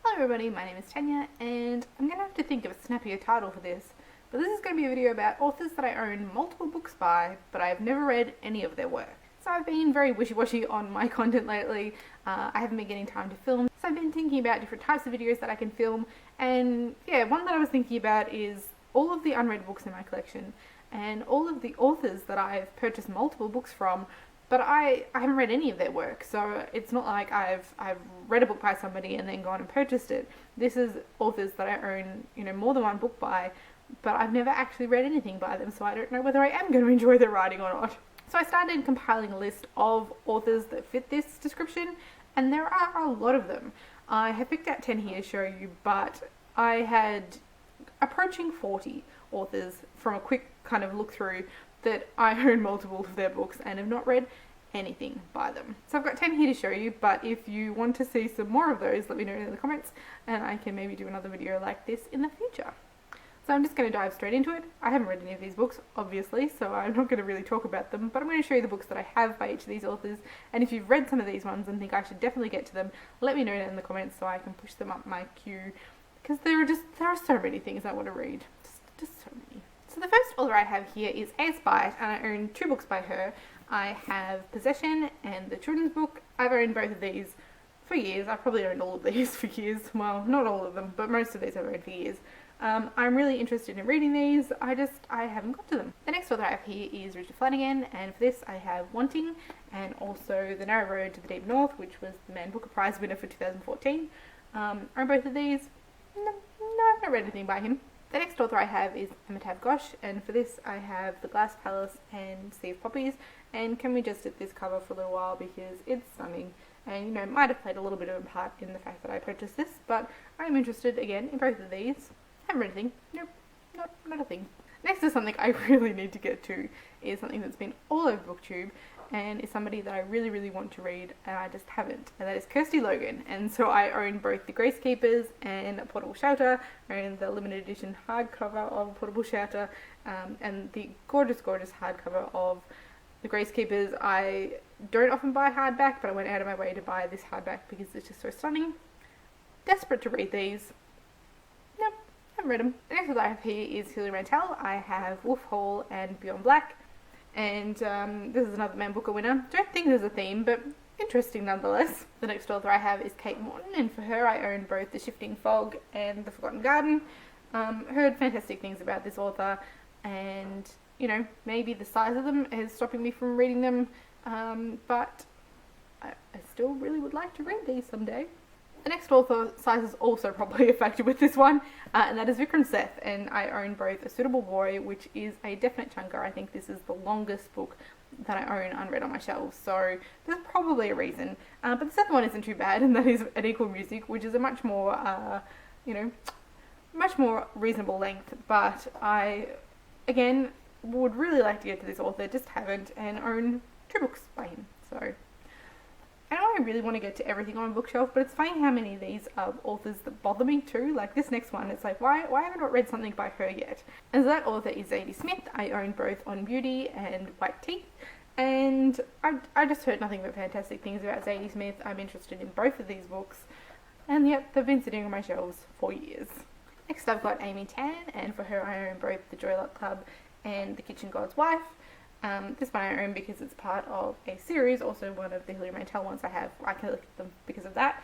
Hello everybody, my name is Tanya and I'm going to have to think of a snappier title for this, but this is going to be a video about authors that I own multiple books by, but I've never read any of their work. So I've been very wishy-washy on my content lately. I haven't been getting time to film, so I've been thinking about different types of videos that I can film, and yeah, one that I was thinking about is all of the unread books in my collection and all of the authors that I've purchased multiple books from, but I haven't read any of their work, so it's not like I've read a book by somebody and then gone and purchased it. This is authors that I own, more than one book by, but I've never actually read anything by them, so I don't know whether I am going to enjoy their writing or not. So I started compiling a list of authors that fit this description, and there are a lot of them. I have picked out 10 here to show you, but I had approaching 40 authors from a quick kind of look through that I own multiple of their books and have not read anything by them. So I've got 10 here to show you, but if you want to see some more of those, let me know in the comments and I can maybe do another video like this in the future. So I'm just going to dive straight into it. I haven't read any of these books, obviously, so I'm not going to really talk about them, but I'm going to show you the books that I have by each of these authors, and if you've read some of these ones and think I should definitely get to them, let me know in the comments so I can push them up my queue, because there are so many things I want to read. Just so many. So the first author I have here is A.S. Byatt, and I own 2 books by her. I have Possession and the children's book. I've owned both of these for years. I've probably owned all of these for years. Well, not all of them, but most of these I've owned for years. I'm really interested in reading these. I haven't got to them. The next author I have here is Richard Flanagan, and for this I have Wanting and also The Narrow Road to the Deep North, which was the Man Booker Prize winner for 2014. Own both of these. No, I've not read anything by him. The next author I have is Amitav Ghosh, and for this I have The Glass Palace and Sea of Poppies, and can we just at this cover for a little while because it's stunning, and might have played a little bit of a part in the fact that I purchased this, but I'm interested again in both of these. Haven't read anything. Nope, not a thing. Next is something I really need to get to, is something that's been all over BookTube, and is somebody that I really, really want to read, and I just haven't, and that is Kirsty Logan. And so I own both The Gracekeepers and Portable Shelter. I own the limited edition hardcover of Portable Shelter, and the gorgeous, gorgeous hardcover of The Gracekeepers. I don't often buy hardback, but I went out of my way to buy this hardback because it's just so stunning. Desperate to read these. Nope, haven't read them. The next one I have here is Hilary Mantel. I have Wolf Hall and Beyond Black. And this is another Man Booker winner. Don't think there's a theme, but interesting nonetheless. The next author I have is Kate Morton, and for her I own both The Shifting Fog and The Forgotten Garden. Heard fantastic things about this author, and maybe the size of them is stopping me from reading them, but I still really would like to read these someday. The next author size is also probably a factor with this one, and that is Vikram Seth, and I own both A Suitable Boy, which is a definite chunker. I think this is the longest book that I own unread on my shelves, so there's probably a reason. But the second one isn't too bad, and that is An Equal Music, which is a much more, much more reasonable length, but I, again, would really like to get to this author, just haven't, and own 2 books by him, so... I know I really want to get to everything on my bookshelf, but it's funny how many of these are authors that bother me too. Like this next one, it's like, why have I not read something by her yet? And so that author is Zadie Smith. I own both On Beauty and White Teeth, and I just heard nothing but fantastic things about Zadie Smith. I'm interested in both of these books, and yet they've been sitting on my shelves for years. Next I've got Amy Tan, and for her I own both The Joy Luck Club and The Kitchen God's Wife. This one I own because it's part of a series, also one of the Hilary Mantel ones I have. I collected them because of that,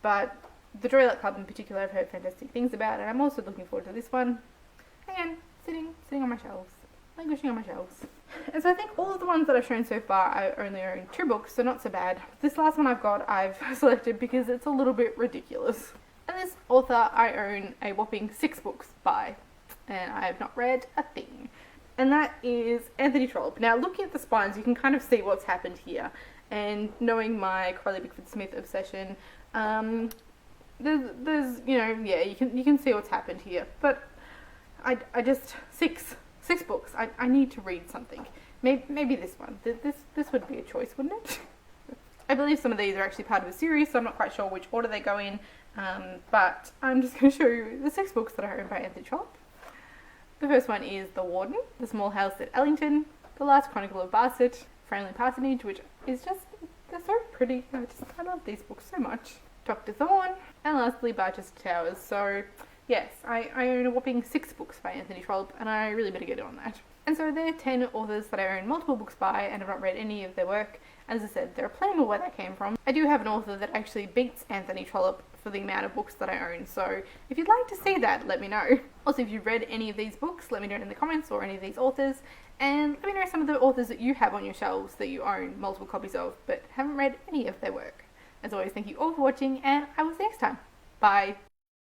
but The Joy Luck Club in particular I've heard fantastic things about, and I'm also looking forward to this one. Again, sitting on my shelves, languishing on my shelves. And so I think all of the ones that I've shown so far I only own 2 books, so not so bad. This last one I've selected because it's a little bit ridiculous. And this author I own a whopping 6 books by, and I have not read a thing. And that is Anthony Trollope. Now, looking at the spines, you can kind of see what's happened here. And knowing my Crowley Bickford Smith obsession, there's you can see what's happened here. But I just six books. I need to read something. Maybe this one. This would be a choice, wouldn't it? I believe some of these are actually part of a series, so I'm not quite sure which order they go in. But I'm just going to show you the 6 books that I own by Anthony Trollope. The first one is The Warden, The Small House at Ellington, The Last Chronicle of Barset, Framley Parsonage, which is just, they're so pretty. I love these books so much. Dr. Thorne, and lastly Barchester Towers. So yes, I own a whopping 6 books by Anthony Trollope, and I really better get on that. And so there are 10 authors that I own multiple books by and have not read any of their work. As I said, there are plenty more where that came from. I do have an author that actually beats Anthony Trollope for the amount of books that I own, so if you'd like to see that, let me know. Also, if you've read any of these books, let me know in the comments, or any of these authors, and let me know some of the authors that you have on your shelves that you own multiple copies of, but haven't read any of their work. As always, thank you all for watching, and I will see you next time. Bye!